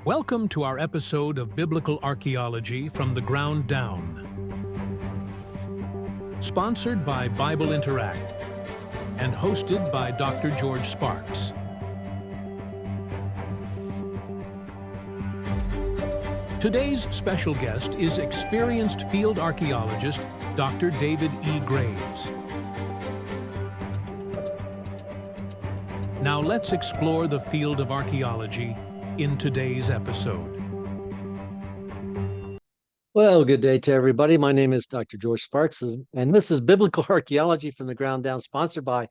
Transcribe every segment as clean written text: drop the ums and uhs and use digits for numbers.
Welcome to our episode of Biblical Archaeology from the Ground Down. Sponsored by Bible Interact and hosted by Dr. George Sparks. Today's special guest is experienced field archaeologist Dr. David E. Graves. Now let's explore the field of archaeology in today's episode. Well, good day to everybody. My name is Dr. George Sparks, and this is Biblical Archaeology from the Ground Down, sponsored by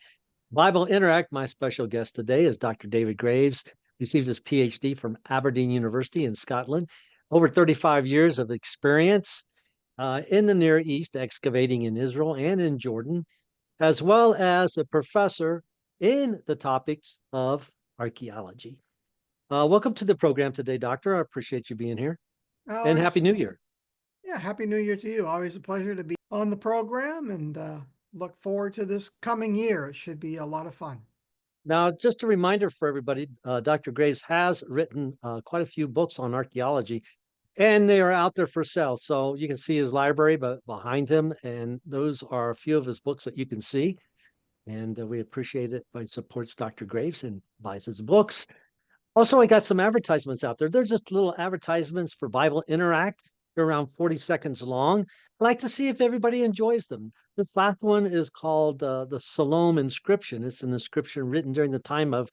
Bible Interact. My special guest today is Dr. David Graves. Received his PhD from Aberdeen University in Scotland. Over 35 years of experience in the Near East, excavating in Israel and in Jordan, as well as a professor in the topics of archaeology. Welcome to the program today, Doctor. I appreciate you being here. And Happy New Year. Yeah, Happy New Year to you. Always a pleasure to be on the program, and look forward to this coming year. It should be a lot of fun. Now, just a reminder for everybody, Dr. Graves has written quite a few books on archaeology, and they are out there for sale. So you can see his library behind him, and those are a few of his books that you can see. And we appreciate it when it supports Dr. Graves and buys his books. Also, I got some advertisements out there. They're just little advertisements for Bible Interact. They're around 40 seconds long. I'd like to see if everybody enjoys them. This last one is called the Salome inscription. It's an inscription written during the time of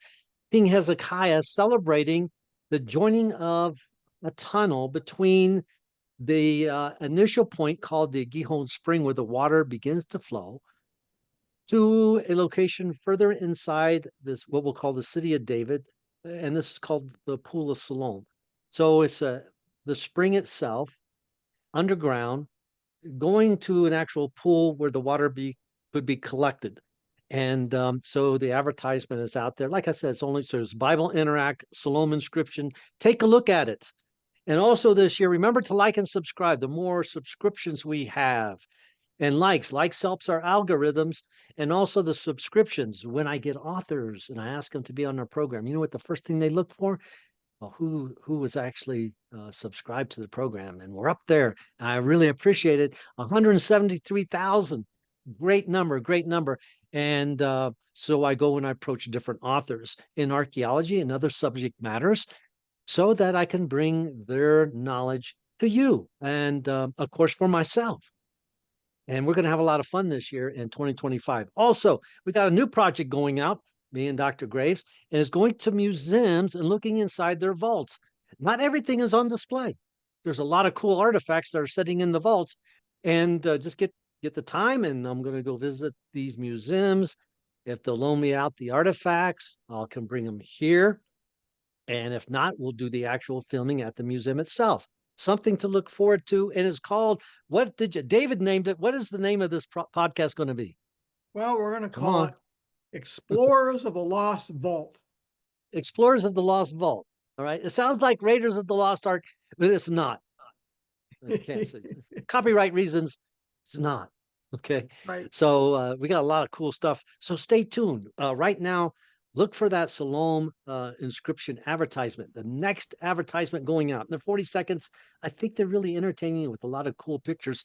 King Hezekiah, celebrating the joining of a tunnel between the initial point called the Gihon Spring, where the water begins to flow, to a location further inside this, what we'll call the city of David, and this is called the Pool of Siloam. So it's the spring itself, underground, going to an actual pool where the water could be collected. And so the advertisement is out there. Like I said, there's Bible Interact, Siloam inscription. Take a look at it. And also this year, remember to like and subscribe. The more subscriptions we have, and likes helps our algorithms, and also the subscriptions. When I get authors and I ask them to be on our program, you know what the first thing they look for? Well, who was actually subscribed to the program, and we're up there. I really appreciate it. 173,000, great number. And so I go and I approach different authors in archaeology and other subject matters, so that I can bring their knowledge to you, and of course for myself. And we're going to have a lot of fun this year in 2025. Also, we got a new project going out, me and Dr. Graves, and it's going to museums and looking inside their vaults. Not everything is on display. There's a lot of cool artifacts that are sitting in the vaults, and just get the time, and I'm going to go visit these museums. If they'll loan me out the artifacts, I can bring them here. And if not, we'll do the actual filming at the museum itself. Something to look forward to. And it's called, David named it. What is the name of this podcast going to be? Well, we're going to call it Explorers of the Lost Vault. Explorers of the Lost Vault. All right. It sounds like Raiders of the Lost Ark, but it's not. I can't say. Copyright reasons, it's not. Okay. Right. So we got a lot of cool stuff. So stay tuned. Right now, look for that Siloam inscription advertisement. The next advertisement going out in the 40 seconds, I think they're really entertaining with a lot of cool pictures,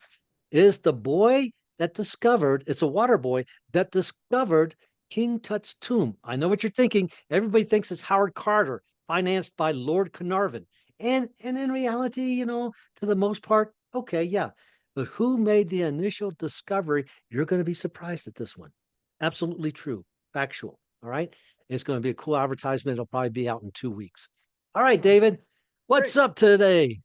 is the boy that discovered, it's a water boy that discovered King Tut's tomb. I know what you're thinking. Everybody thinks it's Howard Carter, financed by Lord Carnarvon. And in reality, to the most part, okay, yeah. But who made the initial discovery? You're going to be surprised at this one. Absolutely true. Factual. All right. It's going to be a cool advertisement. It'll probably be out in 2 weeks. All right, David, what's up today?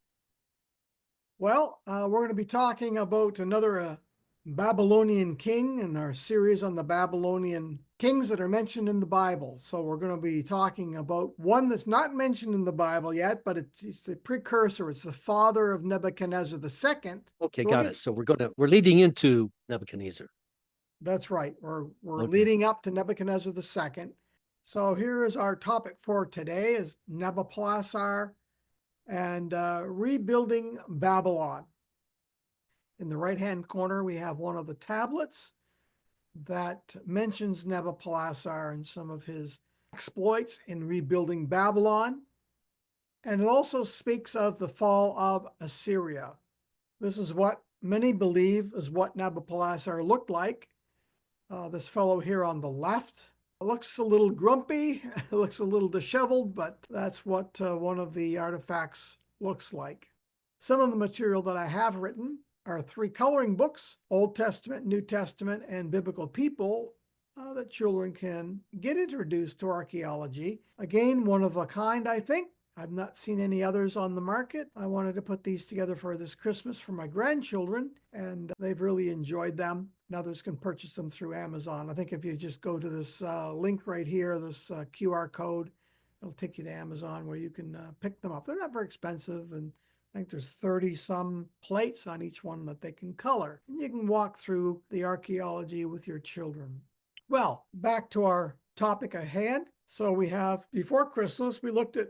Well, we're going to be talking about another Babylonian king in our series on the Babylonian kings that are mentioned in the Bible. So we're going to be talking about one that's not mentioned in the Bible yet, but it's the precursor. It's the father of Nebuchadnezzar II. Okay, got it. So we're leading into Nebuchadnezzar. That's right. We're leading up to Nebuchadnezzar II. So here is our topic for today: is Nabopolassar and rebuilding Babylon. In the right-hand corner, we have one of the tablets that mentions Nabopolassar and some of his exploits in rebuilding Babylon. And it also speaks of the fall of Assyria. This is what many believe is what Nabopolassar looked like. This fellow here on the left looks a little grumpy, looks a little disheveled, but that's what one of the artifacts looks like. Some of the material that I have written are 3 coloring books, Old Testament, New Testament, and Biblical People, that children can get introduced to archaeology. Again, one of a kind, I think. I've not seen any others on the market. I wanted to put these together for this Christmas for my grandchildren, and they've really enjoyed them. And others can purchase them through Amazon. I think if you just go to this link right here, this QR code, it'll take you to Amazon where you can pick them up. They're not very expensive, and I think there's 30 some plates on each one that they can color. And you can walk through the archaeology with your children. Well, back to our topic at hand. So we have, before Christmas, we looked at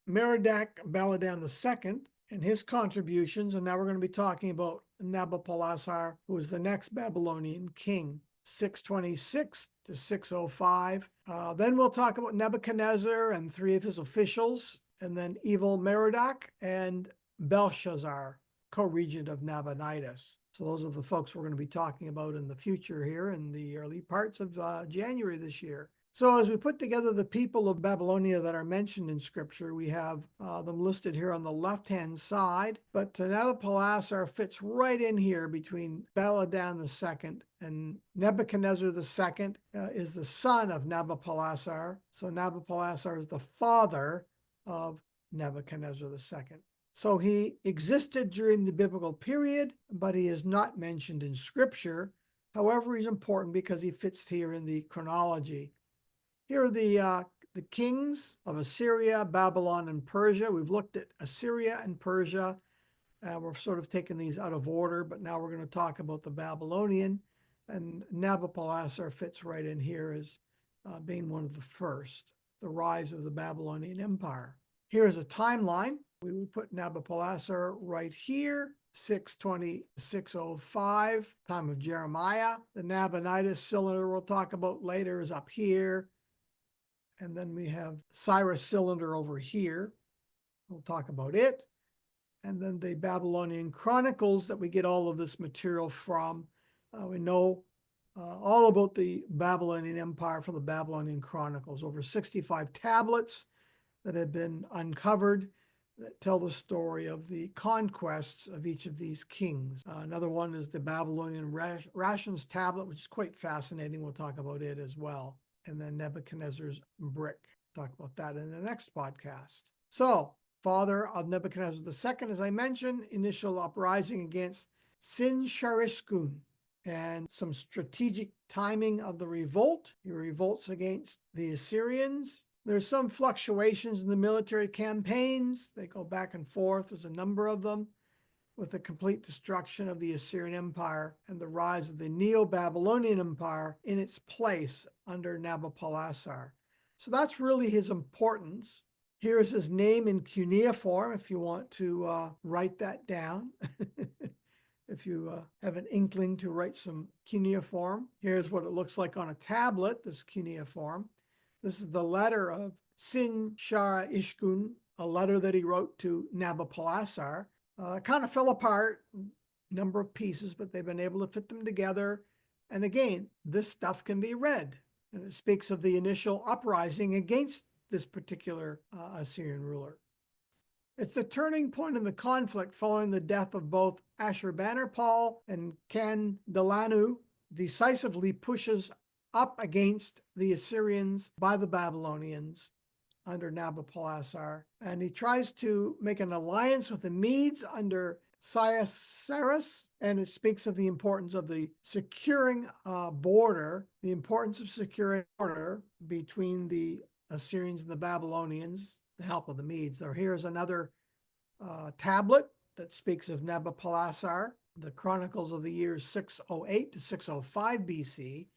Merodach Baladan II and his contributions, and now we're going to be talking about Nabopolassar, who was the next Babylonian king, 626 to 605. Then we'll talk about Nebuchadnezzar and 3 of his officials, and then evil Merodach and Belshazzar, co-regent of Nabonidus. So those are the folks we're going to be talking about in the future here in the early parts of January this year. So as we put together the people of Babylonia that are mentioned in Scripture, we have them listed here on the left-hand side, but Nabopolassar fits right in here between Baladan II and Nebuchadnezzar II is the son of Nabopolassar. So Nabopolassar is the father of Nebuchadnezzar II. So he existed during the biblical period, but he is not mentioned in Scripture. However, he's important because he fits here in the chronology. Here are the kings of Assyria, Babylon, and Persia. We've looked at Assyria and Persia. We're sort of taking these out of order, but now we're going to talk about the Babylonian. And Nabopolassar fits right in here as being one of the first, the rise of the Babylonian Empire. Here's a timeline. We would put Nabopolassar right here, 620, 605, time of Jeremiah. The Nabonidus cylinder we'll talk about later is up here. And then we have Cyrus cylinder over here. We'll talk about it. And then the Babylonian Chronicles that we get all of this material from. We know all about the Babylonian Empire from the Babylonian Chronicles. Over 65 tablets that have been uncovered that tell the story of the conquests of each of these kings. Another one is the Babylonian Rations tablet, which is quite fascinating. We'll talk about it as well. And then Nebuchadnezzar's brick. Talk about that in the next podcast. So, father of Nebuchadnezzar II, as I mentioned, initial uprising against Sin-Sharishkun, and some strategic timing of the revolt. He revolts against the Assyrians. There's some fluctuations in the military campaigns. They go back and forth. There's a number of them, with the complete destruction of the Assyrian Empire and the rise of the Neo-Babylonian Empire in its place under Nabopolassar. So that's really his importance. Here's his name in cuneiform if you want to write that down. If you have an inkling to write some cuneiform. Here's what it looks like on a tablet, this cuneiform. This is the letter of Sin-Sharishkun, a letter that he wrote to Nabopolassar. Kind of fell apart, number of pieces, but they've been able to fit them together. And again, this stuff can be read. And it speaks of the initial uprising against this particular Assyrian ruler. It's the turning point in the conflict following the death of both Ashurbanipal and Kandalanu, decisively pushes up against the Assyrians by the Babylonians under Nabopolassar, and he tries to make an alliance with the Medes under Cyaxares, and it speaks of the importance of the securing border, the importance of securing border between the Assyrians and the Babylonians, the help of the Medes. So here's another tablet that speaks of Nabopolassar, the chronicles of the years 608 to 605 BC.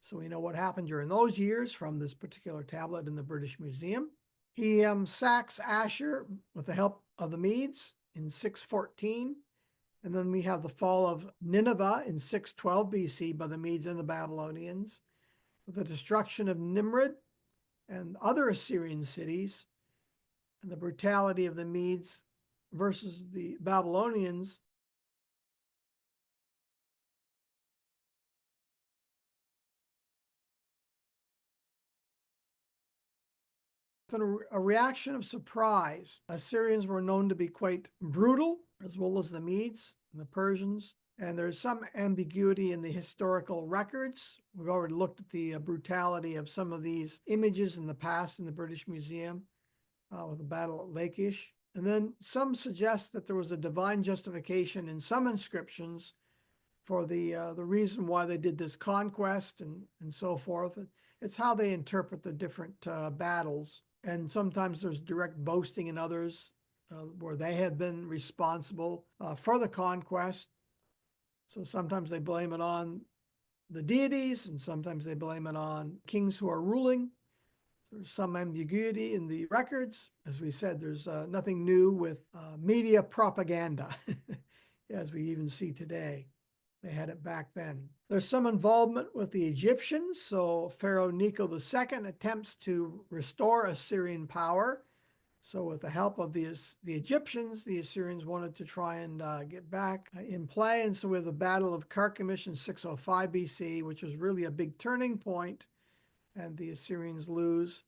So we know what happened during those years from this particular tablet in the British Museum. He sacks Ashur with the help of the Medes in 614. And then we have the fall of Nineveh in 612 BC by the Medes and the Babylonians, with the destruction of Nimrud and other Assyrian cities. and the brutality of the Medes versus the Babylonians. A reaction of surprise. Assyrians were known to be quite brutal, as well as the Medes and the Persians. And there's some ambiguity in the historical records. We've already looked at the brutality of some of these images in the past in the British Museum with the battle at Lachish. And then some suggest that there was a divine justification in some inscriptions for the reason why they did this conquest and so forth. It's how they interpret the different battles. And sometimes there's direct boasting in others where they have been responsible for the conquest. So sometimes they blame it on the deities, and sometimes they blame it on kings who are ruling. So there's some ambiguity in the records. As we said, there's nothing new with media propaganda, as we even see today. They had it back then. There's some involvement with the Egyptians. So Pharaoh Necho II attempts to restore Assyrian power. So with the help of the Egyptians, the Assyrians wanted to try and get back in play. And so we have the Battle of Carchemish in 605 BC, which was really a big turning point. And the Assyrians lose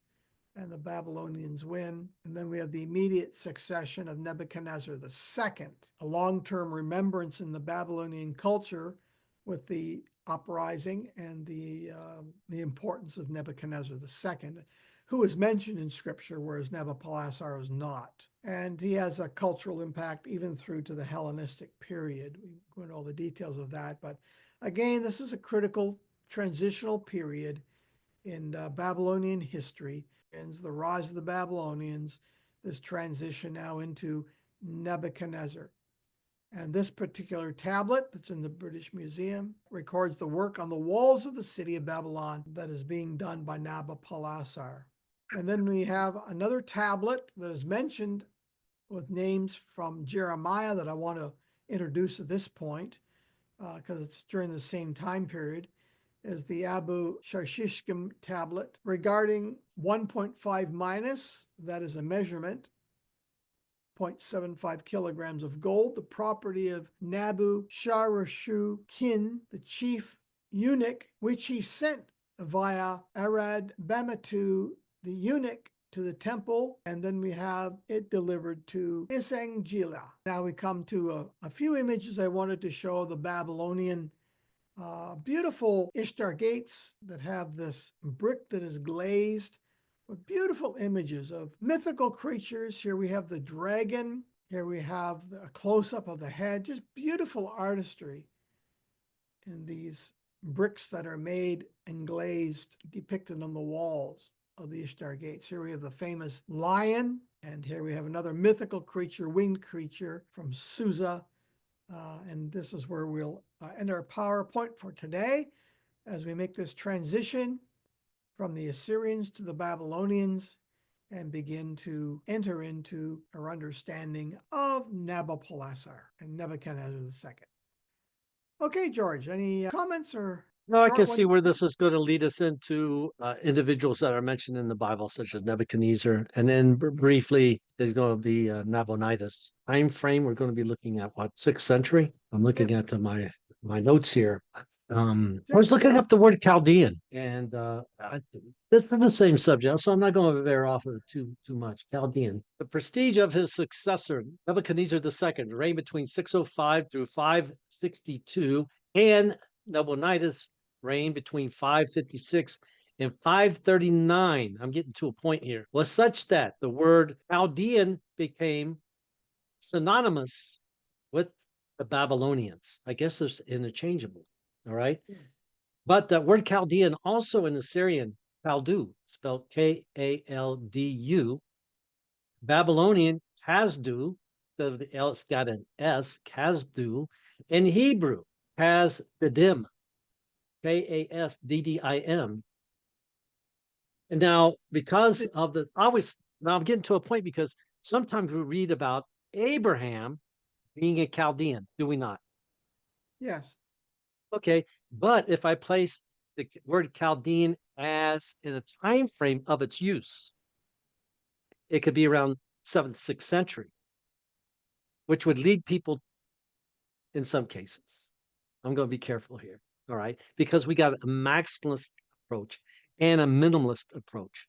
and the Babylonians win. And then we have the immediate succession of Nebuchadnezzar II, a long-term remembrance in the Babylonian culture with the uprising and the importance of Nebuchadnezzar II, who is mentioned in scripture, whereas Nabopolassar is not. And he has a cultural impact even through to the Hellenistic period. We go into all the details of that. But again, this is a critical transitional period in Babylonian history. And the rise of the Babylonians, this transition now into Nebuchadnezzar. And this particular tablet that's in the British Museum records the work on the walls of the city of Babylon that is being done by Nabopolassar. And then we have another tablet that is mentioned with names from Jeremiah that I want to introduce at this point because it's during the same time period as the Abu Sharshishkim tablet regarding 1.5 minus, that is a measurement, 0.75 kilograms of gold, the property of Nabusharishukin, the chief eunuch, which he sent via Arad Bamatu, the eunuch, to the temple, and then we have it delivered to Isangila. Now we come to a few images I wanted to show the Babylonian beautiful Ishtar gates that have this brick that is glazed with beautiful images of mythical creatures. Here we have the dragon. Here we have a close-up of the head. Just beautiful artistry in these bricks that are made and glazed, depicted on the walls of the Ishtar gates. Here we have the famous lion, and here we have another mythical creature, winged creature from Susa. And this is where we'll end our PowerPoint for today as we make this transition from the Assyrians to the Babylonians and begin to enter into our understanding of Nabopolassar and Nebuchadnezzar II. Okay, George, any comments or? No, I short can one? see where this is going to lead us into individuals that are mentioned in the Bible, such as Nebuchadnezzar, and then briefly there's going to be Nabonidus. Time frame, we're going to be looking at what, 6th century? I'm looking at my notes here. I was looking up the word Chaldean, and this is the same subject, so I'm not going to veer off of it too much. Chaldean. The prestige of his successor, Nebuchadnezzar II, reigned between 605 through 562, and Nabonidus reigned between 556 and 539. I'm getting to a point here. Was such that the word Chaldean became synonymous with the Babylonians. I guess it's interchangeable. All right. Yes. But the word Chaldean also in Assyrian, Kaldu, spelled Kaldu, Babylonian, Kazdu, the L's got an S, Kazdu, in Hebrew, Kazdim, Kasddim. And now, because of the, now I'm getting to a point because sometimes we read about Abraham being a Chaldean, do we not? Yes. Okay, but if I place the word Chaldean as in a time frame of its use, it could be around 7th, 6th century, which would lead people in some cases. I'm going to be careful here, all right? Because we got a maximalist approach and a minimalist approach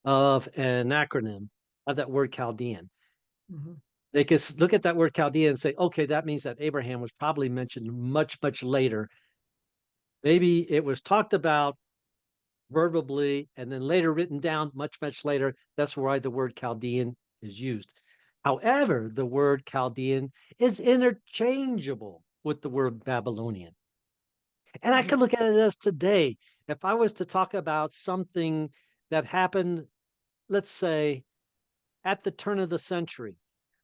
of an acronym of that word Chaldean. Mhm. They could look at that word Chaldean and say, okay, that means that Abraham was probably mentioned much, much later. Maybe it was talked about verbally and then later written down much, much later. That's why the word Chaldean is used. However, the word Chaldean is interchangeable with the word Babylonian. And I could look at it as today. If I was to talk about something that happened, let's say, at the turn of the century,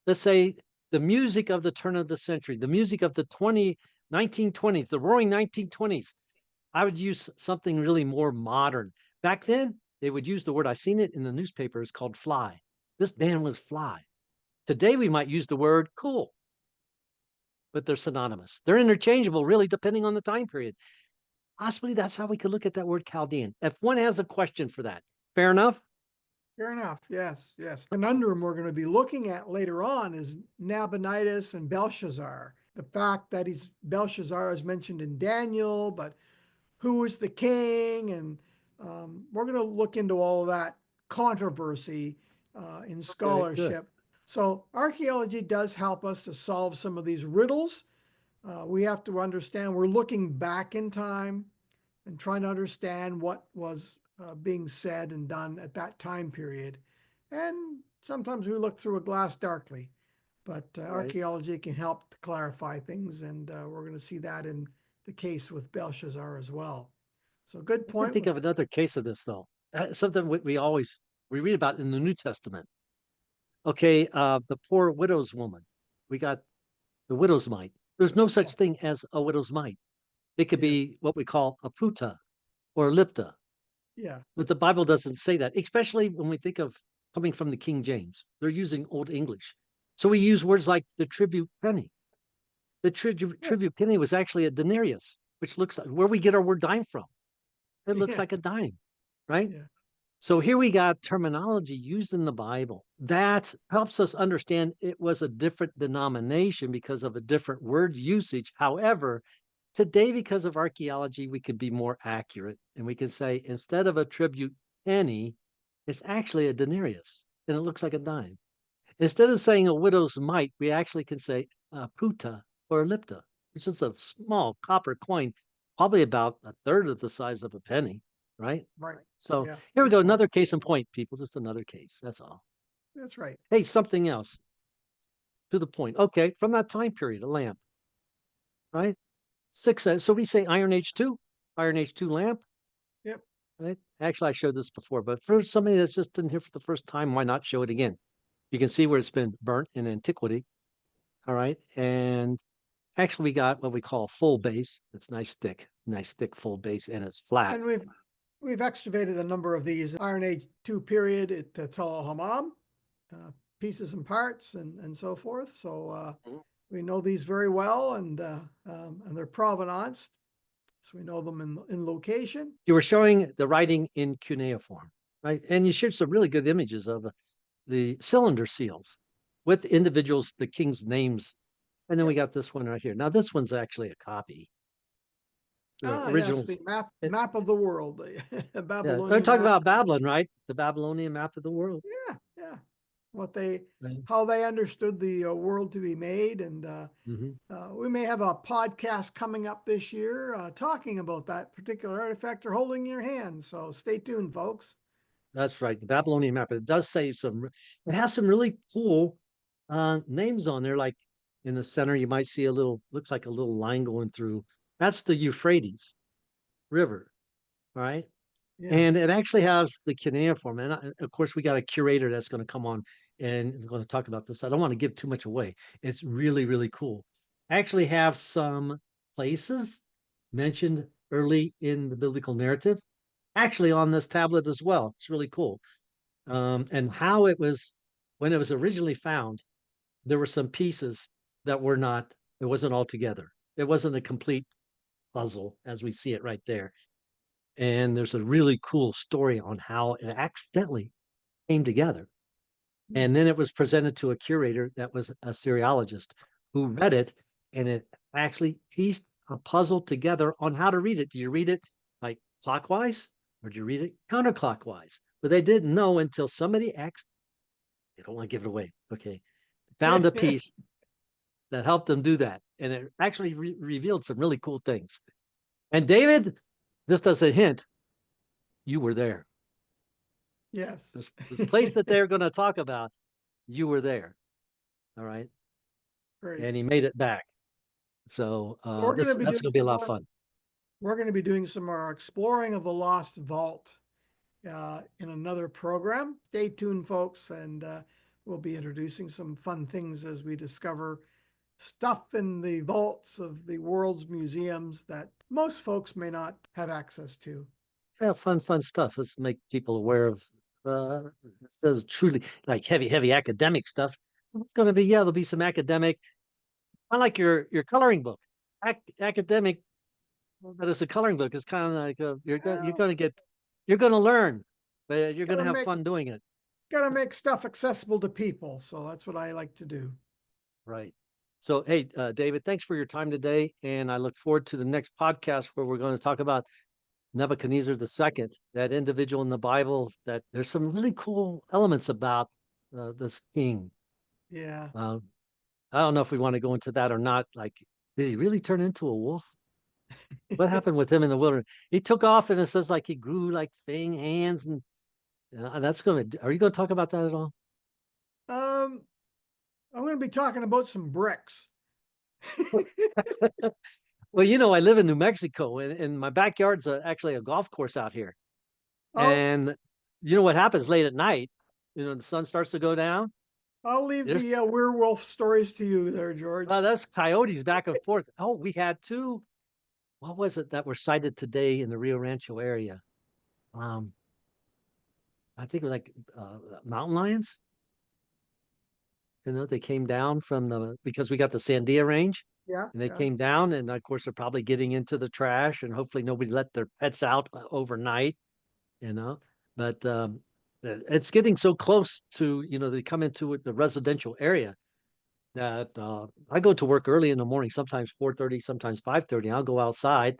let's say the music of the turn of the century, the music of the 1920s, the roaring 1920s, I would use something really more modern. Back then, they would use the word, I've seen it in the newspapers, called fly. This band was fly. Today, we might use the word cool, but they're synonymous. They're interchangeable, really, depending on the time period. Possibly that's how we could look at that word Chaldean. If one has a question for that, fair enough? Fair enough. Yes, yes. Conundrum we're going to be looking at later on is Nabonidus and Belshazzar. The fact that Belshazzar is mentioned in Daniel, but who is the king? And we're going to look into all of that controversy in scholarship. So archaeology does help us to solve some of these riddles. We have to understand we're looking back in time and trying to understand what was being said and done at that time period. And sometimes we look through a glass darkly, but archaeology can help to clarify things. And we're going to see that in the case with Belshazzar as well. So good I point. think of another case of this, though. Something we read about in the New Testament. Okay, the poor widow's woman. We got the widow's mite. There's no such thing as a widow's mite. It could be what we call a puta or a lipta. Yeah. But the Bible doesn't say that, especially when we think of coming from the King James. They're using Old English. So we use words like the tribute penny. The tribute penny was actually a denarius, which looks like where we get our word dime from. It looks like a dime, right? Yeah. So here we got terminology used in the Bible that helps us understand it was a different denomination because of a different word usage. However, today, because of archaeology, we could be more accurate and we can say instead of a tribute penny, it's actually a denarius and it looks like a dime. Instead of saying a widow's mite, we actually can say a puta or a lipta, which is a small copper coin, probably about a third of the size of a penny, right? Right. So Yeah. here we go, another case in point, people, just another case. That's all. That's right. Hey, something else to the point. Okay, from that time period, a lamp, right? So we say Iron Age 2, Iron Age 2 lamp, Yep. right? Actually, I showed this before, but for somebody that's just in here for the first time, why not show it again? You can see where it's been burnt in antiquity, all right? And actually, we got what we call a full base. It's nice thick full base, and it's flat. And we've excavated a number of these Iron Age 2 period at Tel Hammam, pieces and parts and so forth. So we know these very well, and their provenance. So we know them in location. You were showing the writing in cuneiform, right? And you showed some really good images of the cylinder seals with individuals, the king's names. And then we got this one right here. Now, this one's actually a copy. The original. Yes, the map of the world, the Babylonian We're talking map. about Babylon, right? The Babylonian map of the world. Yeah. How they understood the world to be made. And we may have a podcast coming up this year talking about that particular artifact you're holding in your hand. So stay tuned, folks. That's right. The Babylonian map. It does say it has some really cool names on there. Like in the center, you might see looks like a little line going through. That's the Euphrates River, right? Yeah. And it actually has the cuneiform. And of course, we got a curator that's going to come on and is going to talk about this. I don't want to give too much away. It's really, really cool. I actually have some places mentioned early in the biblical narrative, actually on this tablet as well. It's really cool. And how when it was originally found, there were some pieces that it wasn't all together. It wasn't a complete puzzle as we see it right there. And there's a really cool story on how it accidentally came together. And then it was presented to a curator that was a Assyriologist who read it, and it actually pieced a puzzle together on how to read it. Do you read it like clockwise or do you read it counterclockwise? But they didn't know until somebody asked. They don't want to give it away. Okay. Found a piece that helped them do that. And it actually revealed some really cool things. And David, just as a hint, you were there. Yes. This place that they're going to talk about, you were there. All right. Great. And he made it back. So that's going to be a lot of fun. We're going to be doing some more exploring of the Lost Vault in another program. Stay tuned, folks, and we'll be introducing some fun things as we discover stuff in the vaults of the world's museums that most folks may not have access to. Yeah, fun stuff. Let's make people aware of this truly like heavy academic stuff. It's going to be, there'll be some academic. I like your coloring book. Academic, but it's a coloring book. It's kind of like you're going to learn, but you're going to have fun doing it. Got to make stuff accessible to people. So that's what I like to do. Right. So, hey, David, thanks for your time today. And I look forward to the next podcast where we're going to talk about Nebuchadnezzar II, that individual in the Bible, that there's some really cool elements about this king. Yeah. I don't know if we want to go into that or not. Like, did he really turn into a wolf? What happened with him in the wilderness? He took off, and it says like he grew like fang hands, and that's going to. Are you going to talk about that at all? I'm going to be talking about some bricks. Well, I live in New Mexico, and my backyard's actually a golf course out here. Oh. And you know what happens late at night? The sun starts to go down. I'll leave the werewolf stories to you there, George. That's coyotes back and forth. Oh, we had two. What was it that were sighted today in the Rio Rancho area? I think it was like mountain lions. They came down because we got the Sandia Range. Yeah. And they came down, and of course they're probably getting into the trash, and hopefully nobody let their pets out overnight, But it's getting so close to, they come into the residential area that I go to work early in the morning, sometimes 4:30, sometimes 5:30. I'll go outside,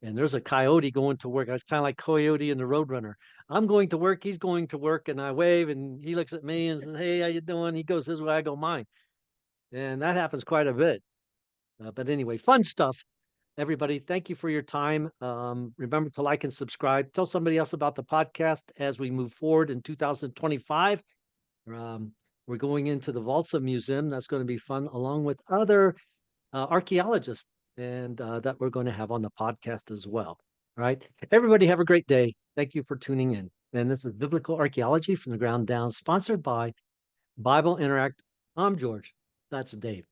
and there's a coyote going to work. It's kind of like Coyote and the Roadrunner. I'm going to work, he's going to work, and I wave, and he looks at me and says, "Hey, how you doing?" He goes his way, I go mine. And that happens quite a bit. But anyway, fun stuff. Everybody, thank you for your time. Remember to like and subscribe. Tell somebody else about the podcast as we move forward in 2025. We're going into the Valsa Museum. That's going to be fun, along with other archaeologists and that we're going to have on the podcast as well. All right. Everybody have a great day. Thank you for tuning in. And this is Biblical Archaeology from the Ground Down, sponsored by Bible Interact. I'm George. That's Dave.